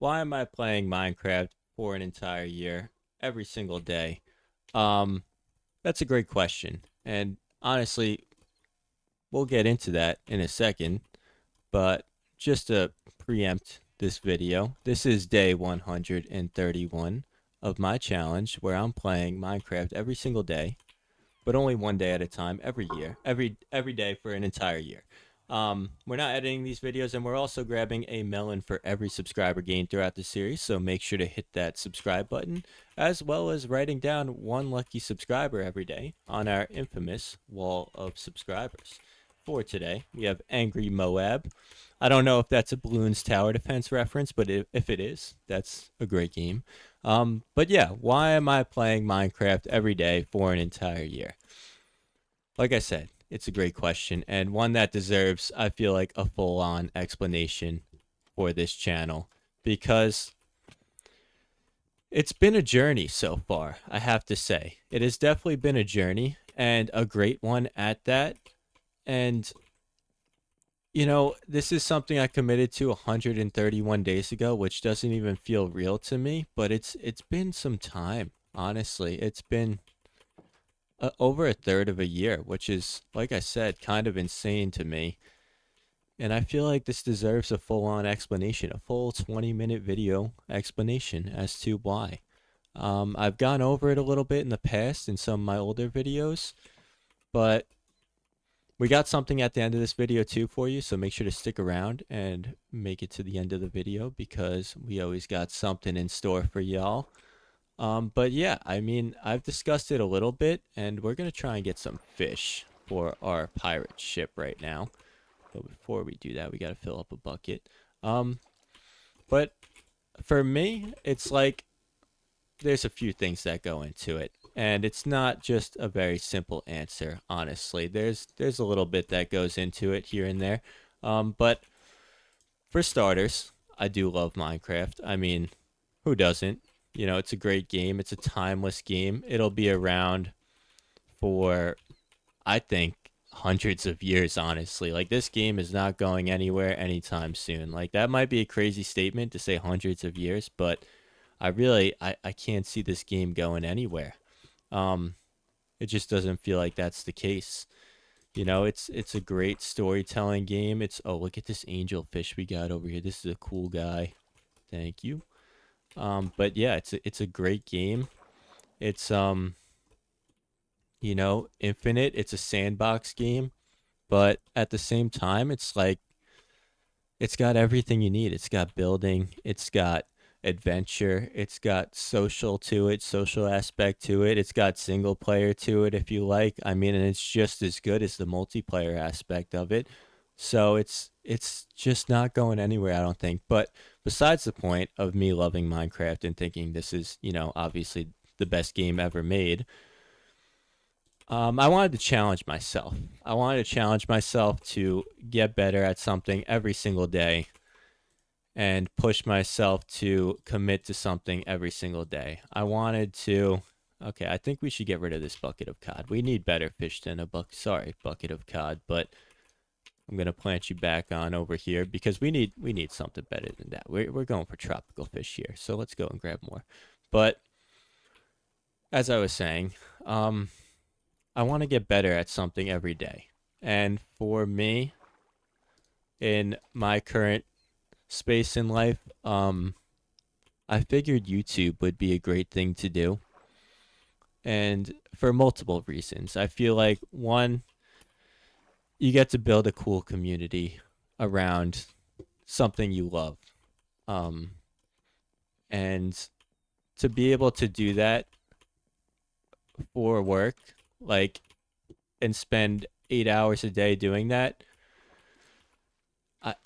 why am I playing Minecraft for an entire year, every single day? Um, that's a great question. And honestly, we'll get into that in a second. But just to preempt this video, this is day 131 of my challenge where I'm playing Minecraft every single day, but only one day at a time every year, every day for an entire year. We're not editing these videos, and we're also grabbing a melon for every subscriber gained throughout the series. So make sure to hit that subscribe button, as well as writing down one lucky subscriber every day on our infamous wall of subscribers. For today, we have Angry Moab. I don't know if that's a Bloons Tower Defense reference, but if it is, that's a great game. But yeah, why am I playing Minecraft every day for an entire year? Like I said, it's a great question and one that deserves, I feel like, a full on explanation for this channel because it's been a journey so far, I have to say. It has definitely been a journey and a great one at that. And, this is something I committed to 131 days ago, which doesn't even feel real to me, but it's been some time, honestly. It's been over a third of a year, which is, like I said, kind of insane to me. And I feel like this deserves a full on explanation, a full 20-minute video explanation as to why. I've gone over it a little bit in the past in some of my older videos, but we got something at the end of this video too for you, so make sure to stick around and make it to the end of the video because we always got something in store for y'all. But yeah, I mean, I've discussed it a little bit, and we're gonna try and get some fish for our pirate ship right now. But before we do that, we gotta fill up a bucket. Um, but for me, it's like there's a few things that go into it, and it's not just a very simple answer. Honestly, there's a little bit that goes into it here and there. But for starters, I do love Minecraft. I mean, who doesn't? It's a great game. It's a timeless game. It'll be around for, I think, hundreds of years, honestly. Like, this game is not going anywhere anytime soon. Like, that might be a crazy statement to say hundreds of years, but I can't see this game going anywhere. Um, it just doesn't feel like that's the case. It's a great storytelling game. Look at this angel fish we got over here. This is a cool guy. Thank you. But yeah, it's a great game. It's infinite. It's a sandbox game, but at the same time, it's like it's got everything you need. It's got building, it's got adventure, it's got social aspect to it. It's got single player to it if you like. I mean, and it's just as good as the multiplayer aspect of it. So it's just not going anywhere, I don't think. But besides the point of me loving Minecraft and thinking this is, obviously the best game ever made, I wanted to challenge myself. I wanted to challenge myself to get better at something every single day and push myself to commit to something every single day. I wanted to. Okay, I think we should get rid of this bucket of cod. We need better fish than bucket of cod, but I'm gonna plant you back on over here because we need something better than that. We're going for tropical fish here, so let's go and grab more. But as I was saying, I want to get better at something every day. And for me, in my current space in life, I figured YouTube would be a great thing to do. And for multiple reasons. I feel like one, you get to build a cool community around something you love. Um, and to be able to do that for work, like, and spend 8 hours a day doing that,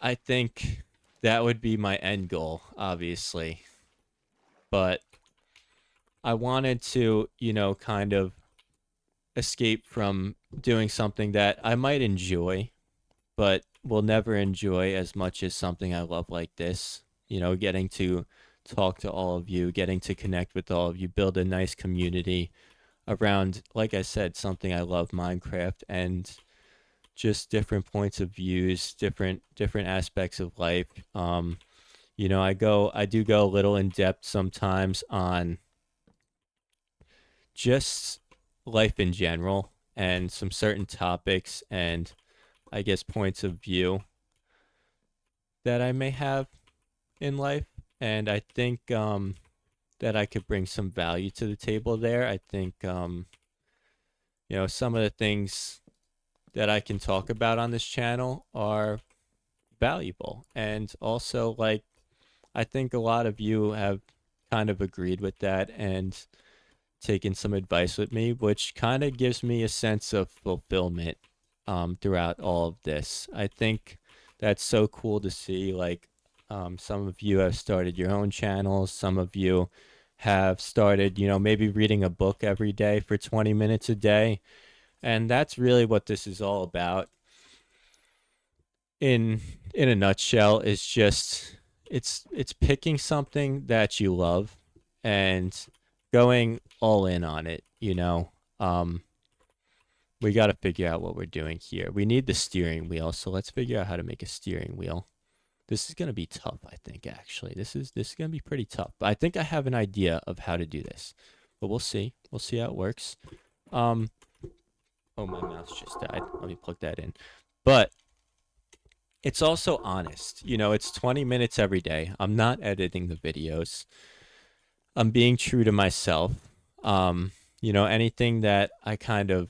I think that would be my end goal, obviously. But I wanted to, kind of escape from doing something that I might enjoy, but will never enjoy as much as something I love like this. Getting to talk to all of you, getting to connect with all of you, build a nice community around, like I said, something I love, Minecraft, and just different points of views, different aspects of life. I do go a little in depth sometimes on just life in general and some certain topics and I guess points of view that I may have in life. And I think that I could bring some value to the table there. I think some of the things that I can talk about on this channel are valuable. And also, like, I think a lot of you have kind of agreed with that and taken some advice with me, which kind of gives me a sense of fulfillment throughout all of this. I think that's so cool to see. Like, some of you have started your own channels, some of you have started, maybe reading a book every day for 20 minutes a day. And that's really what this is all about. In a nutshell, is just it's picking something that you love and going all in on it. We got to figure out what we're doing here. We need the steering wheel, so let's figure out how to make a steering wheel. This is going to be tough, I think, actually. This is going to be pretty tough. But I think I have an idea of how to do this. But we'll see. We'll see how it works. Um oh, my mouse just died. Let me plug that in. But it's also honest. It's 20 minutes every day. I'm not editing the videos. I'm being true to myself. Anything that I kind of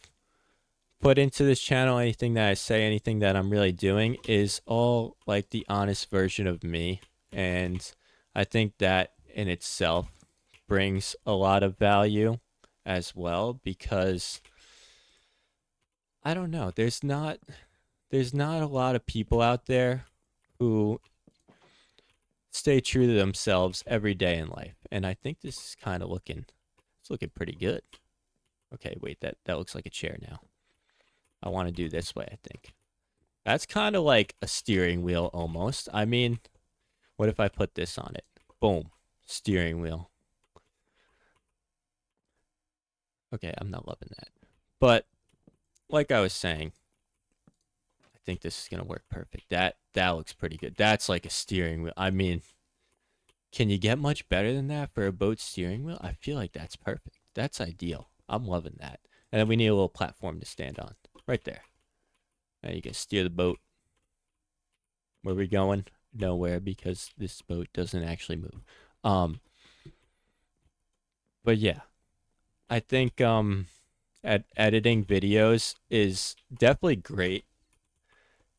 put into this channel, anything that I say, anything that I'm really doing is all like the honest version of me. And I think that in itself brings a lot of value as well because I don't know, there's not a lot of people out there who stay true to themselves every day in life. And I think this is kind of looking pretty good. Okay, wait, that looks like a chair now. I want to do this way, I think. That's kind of like a steering wheel almost. I mean, what if I put this on it? Boom, steering wheel. Okay, I'm not loving that. But like I was saying, I think this is going to work perfect. That looks pretty good. That's like a steering wheel. I mean, can you get much better than that for a boat steering wheel? I feel like that's perfect. That's ideal. I'm loving that. And then we need a little platform to stand on. Right there. Now you can steer the boat. Where are we going? Nowhere, because this boat doesn't actually move. But yeah. I think editing videos is definitely great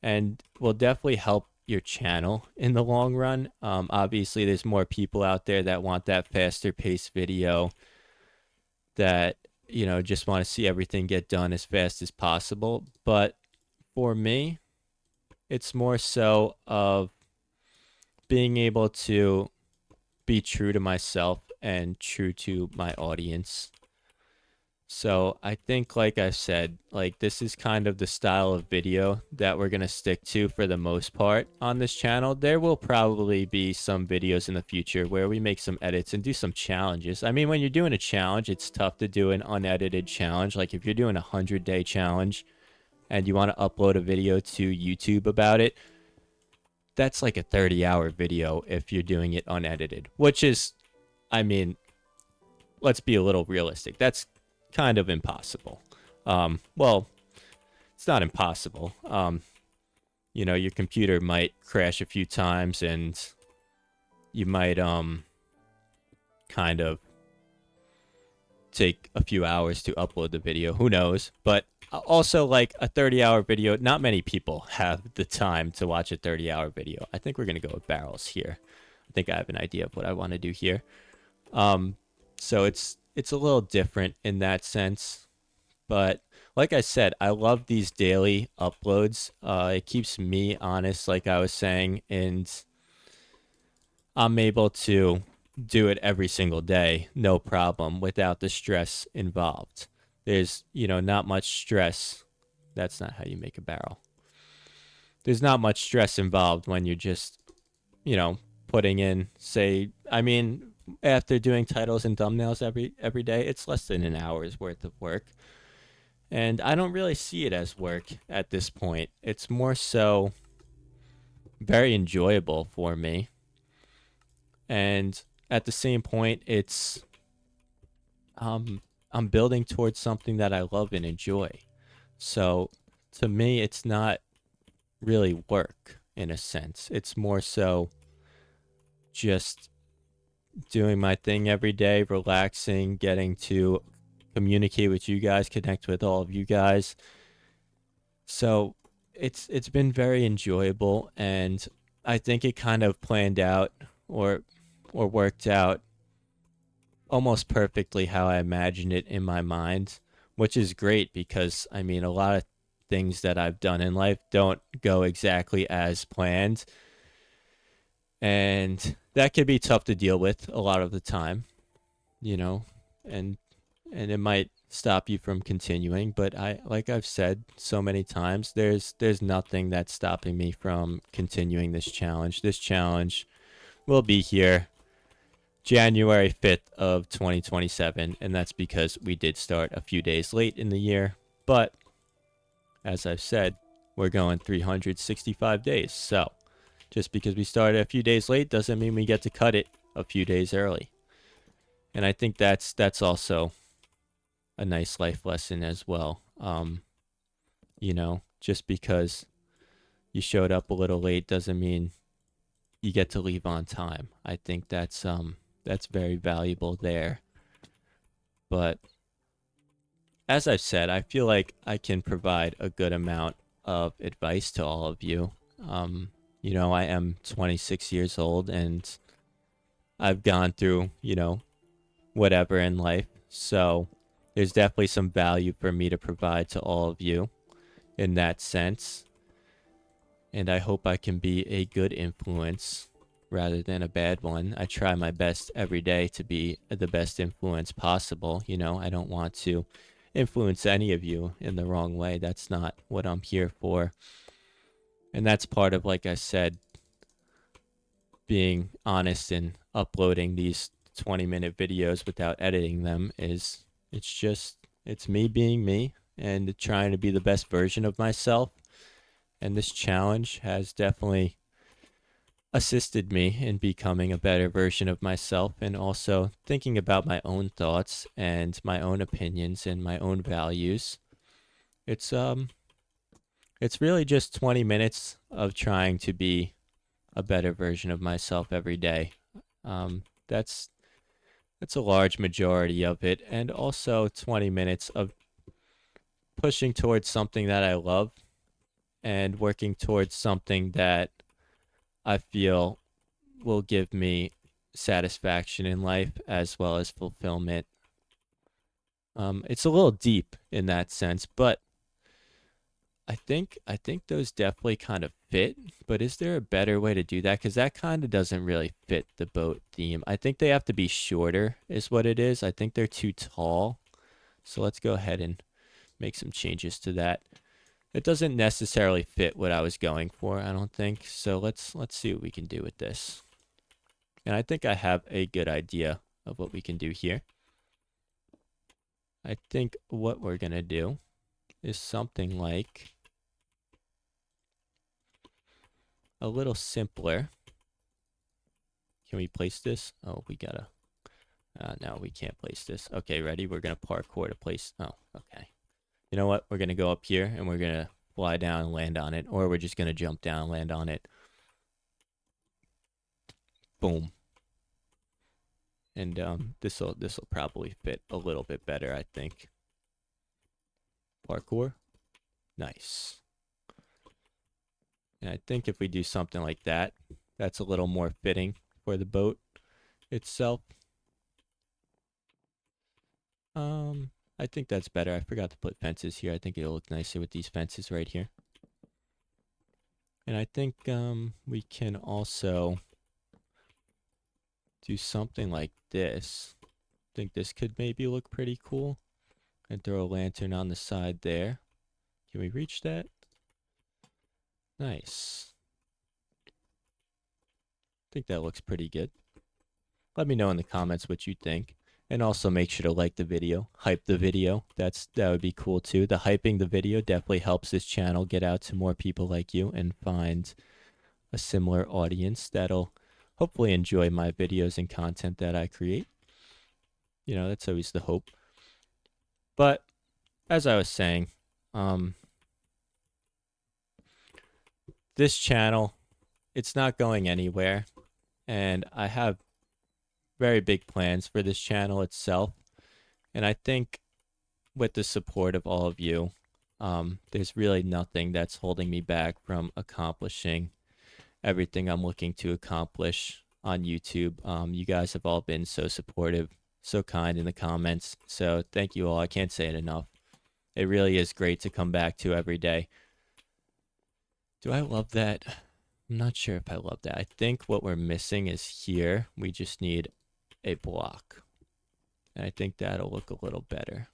and will definitely help your channel in the long run. Obviously, there's more people out there that want that faster paced video that, just want to see everything get done as fast as possible. But for me, it's more so of being able to be true to myself and true to my audience. So I think, like I said, like this is kind of the style of video that we're going to stick to for the most part on this channel. There will probably be some videos in the future where we make some edits and do some challenges. I mean, when you're doing a challenge, it's tough to do an unedited challenge. Like if you're doing a 100-day challenge and you want to upload a video to YouTube about it, that's like a 30-hour video if you're doing it unedited, which is, I mean, let's be a little realistic. That's kind of impossible. Well, it's not impossible. Your computer might crash a few times and you might kind of take a few hours to upload the video. Who knows? But also, like a 30-hour video, not many people have the time to watch a 30-hour video. I think we're going to go with barrels here. I think I have an idea of what I want to do here. So it's a little different in that sense. But like I said, I love these daily uploads. It keeps me honest, like I was saying, and I'm able to do it every single day, no problem, without the stress involved. There's, not much stress. That's not how you make a barrel. There's not much stress involved when you're just, putting in, say, I mean, after doing titles and thumbnails every day, it's less than an hour's worth of work. And I don't really see it as work at this point. It's more so very enjoyable for me. And at the same point, it's um I'm building towards something that I love and enjoy. So to me, it's not really work in a sense. It's more so just doing my thing every day, relaxing, getting to communicate with you guys, connect with all of you guys. So it's been very enjoyable, and I think it kind of planned out or worked out almost perfectly how I imagined it in my mind, which is great because I mean a lot of things that I've done in life don't go exactly as planned, and that can be tough to deal with a lot of the time, you know, and it might stop you from continuing, but I like I've said so many times, there's nothing that's stopping me from continuing this challenge. This challenge will be here January 5th of 2027, and that's because we did start a few days late in the year, but as I've said, we're going 365 days. So, just because we started a few days late doesn't mean we get to cut it a few days early. And I think that's also a nice life lesson as well. Just because you showed up a little late doesn't mean you get to leave on time. I think that's very valuable there. But as I've said, I feel like I can provide a good amount of advice to all of you. I am 26 years old and I've gone through, whatever in life. So there's definitely some value for me to provide to all of you in that sense. And I hope I can be a good influence rather than a bad one. I try my best every day to be the best influence possible. I don't want to influence any of you in the wrong way. That's not what I'm here for. And that's part of, like I said, being honest and uploading these 20-minute videos without editing them is it's me being me and trying to be the best version of myself. And this challenge has definitely assisted me in becoming a better version of myself and also thinking about my own thoughts and my own opinions and my own values. It's it's really just 20 minutes of trying to be a better version of myself every day. That's a large majority of it, and also 20 minutes of pushing towards something that I love and working towards something that I feel will give me satisfaction in life as well as fulfillment. It's a little deep in that sense, but I think those definitely kind of fit. But is there a better way to do that? Because that kind of doesn't really fit the boat theme. I think they have to be shorter, is what it is. I think they're too tall. So let's go ahead and make some changes to that. It doesn't necessarily fit what I was going for, I don't think. So let's see what we can do with this. And I think I have a good idea of what we can do here. I think what we're going to do is something like a little simpler. Can we place this? Oh, we gotta. No, we can't place this. Okay, ready? We're gonna parkour to place. Oh, okay. You know what? We're gonna go up here and we're gonna fly down and land on it, or we're just gonna jump down and land on it. Boom. And this'll probably fit a little bit better, I think. Parkour. Nice. And I think if we do something like that, that's a little more fitting for the boat itself. I think that's better. I forgot to put fences here. I think it'll look nicer with these fences right here. And I think we can also do something like this. I think this could maybe look pretty cool. And throw a lantern on the side there. Can we reach that? Nice. I think that looks pretty good. Let me know in the comments what you think. And also make sure to like the video, hype the video. That would be cool too. The hyping the video definitely helps this channel get out to more people like you and find a similar audience that'll hopefully enjoy my videos and content that I create. You know, that's always the hope. But as I was saying, this channel, it's not going anywhere, and I have very big plans for this channel itself. And I think with the support of all of you, there's really nothing that's holding me back from accomplishing everything I'm looking to accomplish on YouTube. You guys have all been so supportive, so kind in the comments. So thank you all. I can't say it enough. It really is great to come back to every day. Do I love that? I'm not sure if I love that. I think what we're missing is here. We just need a block. And I think that'll look a little better.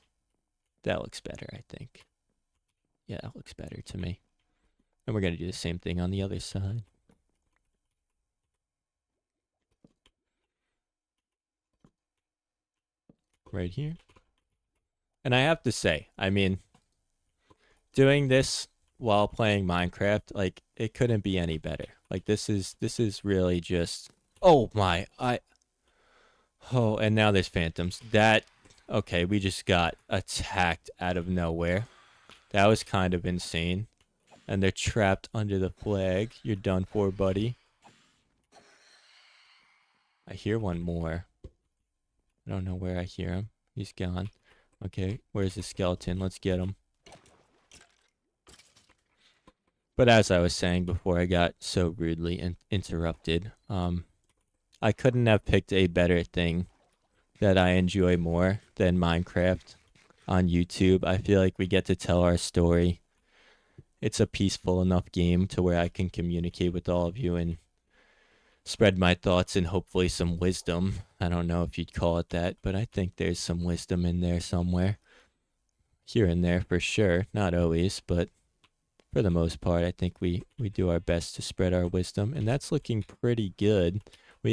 That looks better, I think. Yeah, that looks better to me. And we're going to do the same thing on the other side. Right here. And I have to say, I mean, doing this while playing Minecraft, like, it couldn't be any better. Like, this is really just, oh my, oh, and now there's phantoms. Okay, we just got attacked out of nowhere. That was kind of insane. And they're trapped under the flag. You're done for, buddy. I hear one more. I don't know where I hear him. He's gone. Okay, where's the skeleton? Let's get him. But as I was saying before I got so rudely interrupted, I couldn't have picked a better thing that I enjoy more than Minecraft on YouTube. I feel like we get to tell our story. It's a peaceful enough game to where I can communicate with all of you and spread my thoughts and hopefully some wisdom. I don't know if you'd call it that, but I think there's some wisdom in there somewhere. Here and there for sure. Not always, but for the most part, I think we do our best to spread our wisdom, and that's looking pretty good. We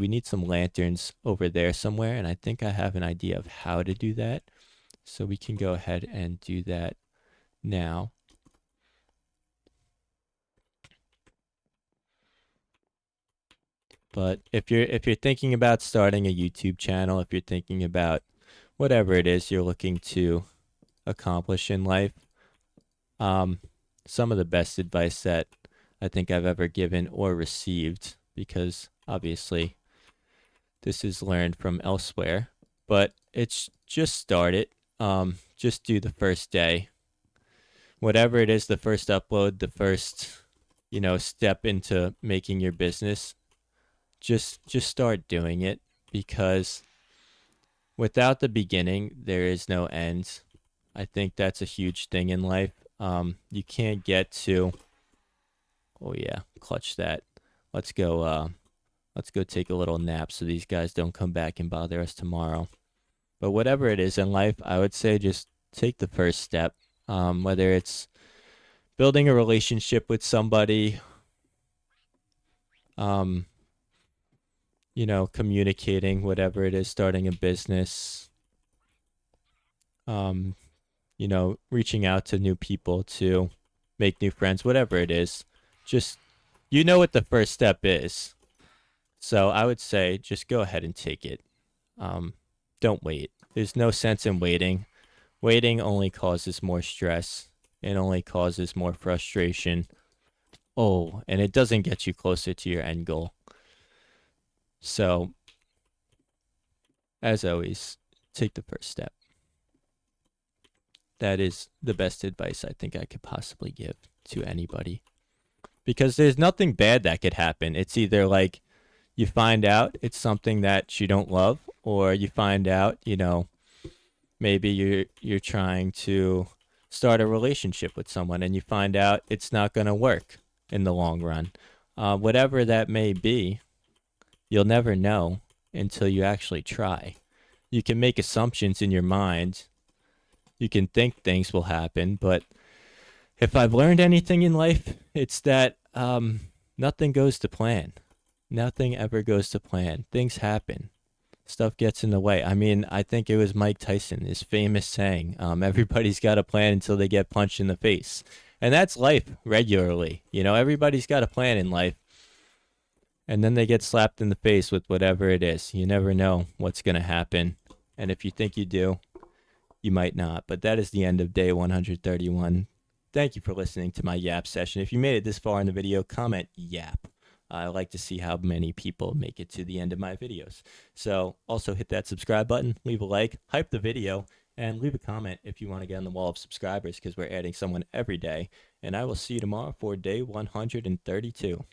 need some lanterns over there somewhere, and I think I have an idea of how to do that. So we can go ahead and do that now. But if you're thinking about starting a YouTube channel, if you're thinking about whatever it is you're looking to accomplish in life, some of the best advice that I think I've ever given or received, because obviously this is learned from elsewhere, but it's just start it. Just do the first day. Whatever it is, the first upload, the first, step into making your business, just start doing it, because without the beginning, there is no end. I think that's a huge thing in life. You can't get to, oh yeah, clutch that. Let's go take a little nap so these guys don't come back and bother us tomorrow. But whatever it is in life, I would say just take the first step. Whether it's building a relationship with somebody, communicating, whatever it is, starting a business, reaching out to new people to make new friends, whatever it is, just, what the first step is. So I would say just go ahead and take it. Don't wait. There's no sense in waiting. Waiting only causes more stress. It only causes more frustration. Oh, and it doesn't get you closer to your end goal. So, as always, take the first step. That is the best advice I think I could possibly give to anybody. Because there's nothing bad that could happen. It's either like you find out it's something that you don't love, or you find out, maybe you're trying to start a relationship with someone and you find out it's not going to work in the long run. Whatever that may be, you'll never know until you actually try. You can make assumptions in your mind. You can think things will happen, but if I've learned anything in life, it's that nothing goes to plan. Nothing ever goes to plan. Things happen. Stuff gets in the way. I mean, I think it was Mike Tyson, his famous saying, everybody's got a plan until they get punched in the face. And that's life regularly. Everybody's got a plan in life. and then they get slapped in the face with whatever it is. You never know what's going to happen. And if you think you do, you might not. But that is the end of day 131. Thank you for listening to my yap session. If you made it this far in the video, comment yap. I like to see how many people make it to the end of my videos. So also hit that subscribe button, leave a like, hype the video, and leave a comment if you want to get on the wall of subscribers because we're adding someone every day. And I will see you tomorrow for day 132.